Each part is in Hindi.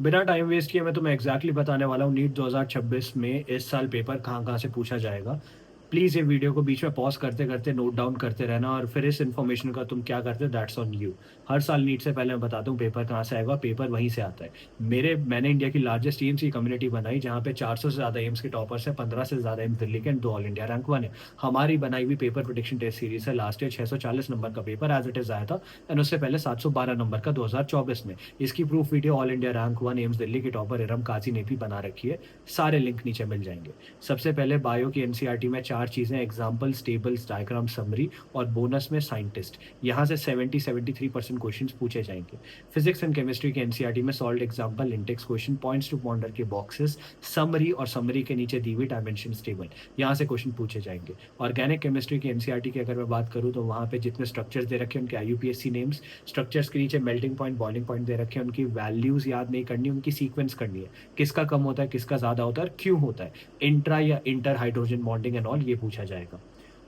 बिना टाइम वेस्ट किए मैं तुम्हें एग्जैक्टली बताने वाला हूँ नीट 2026 में इस साल पेपर कहाँ-कहाँ से पूछा जाएगा। प्लीज़ ये वीडियो को बीच में पॉज़ करते-करते नोट डाउन करते रहना और फिर इस इन्फॉर्मेशन का तुम क्या करते हो दैट्स ऑन यू। हर साल नीट से पहले मैं बताता हूँ पेपर कहाँ से आएगा, पेपर वहीं से आता है। मैंने इंडिया की लार्जेस्ट एम्स की कम्युनिटी बनाई जहाँ पे 400 से ज़्यादा एम्स के टॉपर्स हैं, 15 से ज़्यादा एम्स दिल्ली के एंड 2 ऑल इंडिया रैंक 1 है। हमारी बनाई हुई पेपर प्रेडिक्शन टेस्ट सीरीज़ है, लास्ट ईयर 640 नंबर का पेपर एज़ इट इज़ आया था एंड उससे पहले 712 नंबर का 2024 में। इसकी proof video all India rank 1 AIIMS Delhi की टॉपर इरम काज़ी ने भी बना रखी है। सारे लिंक नीचे मिल जाएँगे। सबसे पहले बायो की एनसीईआरटी में 4 चीज़ें एग्ज़ाम्पल्स, टेबल्स, डायग्राम, समरी और बोनस में साइंटिस्ट। यहाँ से 70-73% क्वेश्चंस पूछे जाएँगे। फिज़िक्स एंड केमिस्ट्री की एनसीईआरटी में solved example, index question, points to ponder के बॉक्सेस, समरी और समरी के नीचे दी हुई डायमेंशंस टेबल। यहाँ से क्वेश्चन पूछे जाएँगे। ऑर्गेनिक केमिस्ट्री की एनसीईआरटी की अगर मैं बात करूँ तो वहाँ पे जितने स्ट्रक्चर्स दे रखे हैं उनके आईयूपीएसी नेम्स, स्ट्रक्चर्स के नीचे मेल्टिंग पॉइंट, बॉइलिंग पॉइंट दे रखे हैं, उनकी वैल्यूज़ याद नहीं करनी, उनकी सीक्वेंस करनी है। किसका कम होता है, किसका ज़्यादा होता है और क्यों होता है? इंट्रा या inter hydrogen bonding and all ये पूछा जाएगा।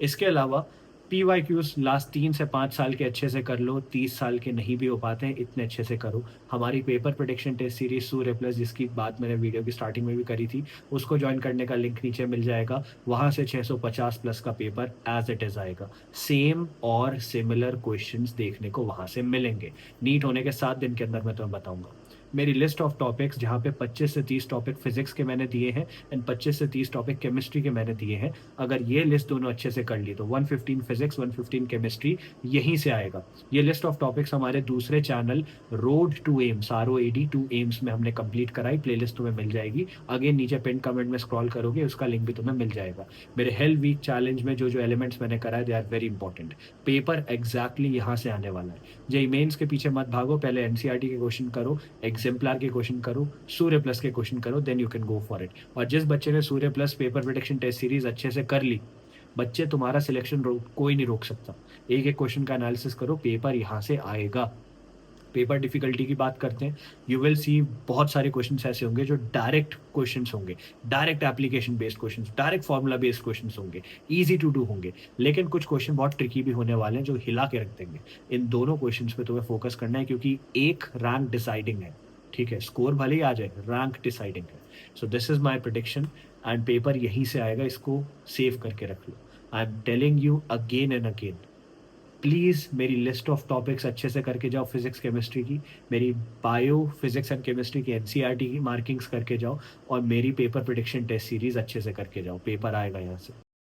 इसके अलावा पीवाईक्यूज़ लास्ट 3 से 5 साल के अच्छे से कर लो, 30 साल के नहीं भी हो पाते हैं, इतने अच्छे से करो। हमारी पेपर प्रेडिक्शन टेस्ट सीरीज़ सूर्य प्लस जिसकी बात मैंने वीडियो की स्टार्टिंग में भी करी थी, उसको जॉइन करने का लिंक नीचे मिल जाएगा। वहाँ से 650 प्लस का पेपर एज़ इट इज़ आएगा। सेम और सिमिलर क्वेश्चंस देखने को वहाँ से मिलेंगे। नीट होने के 7 दिन के अंदर मैं तुम्हें बताऊँगा। मेरी लिस्ट ऑफ टॉपिक्स जहाँ पे 25 से 30 टॉपिक फिज़िक्स के मैंने दिए हैं एंड 25 से 30 टॉपिक केमिस्ट्री के मैंने दिए हैं। अगर ये लिस्ट दोनों अच्छे से कर ली तो 115 फिज़िक्स, 115 केमिस्ट्री यहीं से आएगा। ये लिस्ट ऑफ टॉपिक्स हमारे दूसरे channel road to AIIMS ROAD to AIIMS में हमने कंप्लीट कराई, प्लेलिस्ट तुम्हें मिल जाएगी। अगेन नीचे पिन कमेंट में स्क्रॉल करोगे उसका लिंक भी तुम्हें मिल जाएगा। मेरे हेल वीक चैलेंज में जो-जो एलिमेंट्स मैंने कराए they are very important. Paper exactly यहाँ से आने वाला है। जेईई मेन्स के पीछे मत भागो, पहले एनसीईआरटी के क्वेश्चन करो, एग्ज़ाम्पलर के क्वेश्चन करो, सूर्य प्लस के क्वेश्चन करो, then you can go for it. और जिस बच्चे ने Surya plus paper prediction test series अच्छे से कर ली, बच्चे तुम्हारा सिलेक्शन रोक कोई नहीं रोक सकता। एक-एक क्वेश्चन का एनालिसिस करो, पेपर यहाँ से आएगा। पेपर डिफ़िकल्टी की बात करते हैं, यू विल सी बहुत सारे क्वेश्चन्स ऐसे होंगे जो डायरेक्ट क्वेश्चन्स होंगे, direct application based questions, direct formula based questions होंगे, ईज़ी टू डू होंगे। लेकिन कुछ क्वेश्चन बहुत ट्रिकी भी होने वाले हैं जो हिला के रख देंगे। इन दोनों क्वेश्चन्स पे तुम्हें फ़ोकस करना है क्योंकि एक रैंक डिसाइडिंग है, ठीक है? स्कोर भले ही आ जाए, रैंक डिसाइडिंग है। So this is my prediction and paper यहीं से आएगा, इसको सेव करके रख लो। I am telling you again and again, please मेरी लिस्ट ऑफ टॉपिक्स अच्छे से करके जाओ फिज़िक्स, केमिस्ट्री की, मेरी बायो, फिज़िक्स एंड केमिस्ट्री की एनसीईआरटी की मार्किंग्स करके जाओ और मेरी पेपर प्रेडिक्शन टेस्ट सीरीज़ अच्छे से करके जाओ, पेपर आएगा यहाँ से।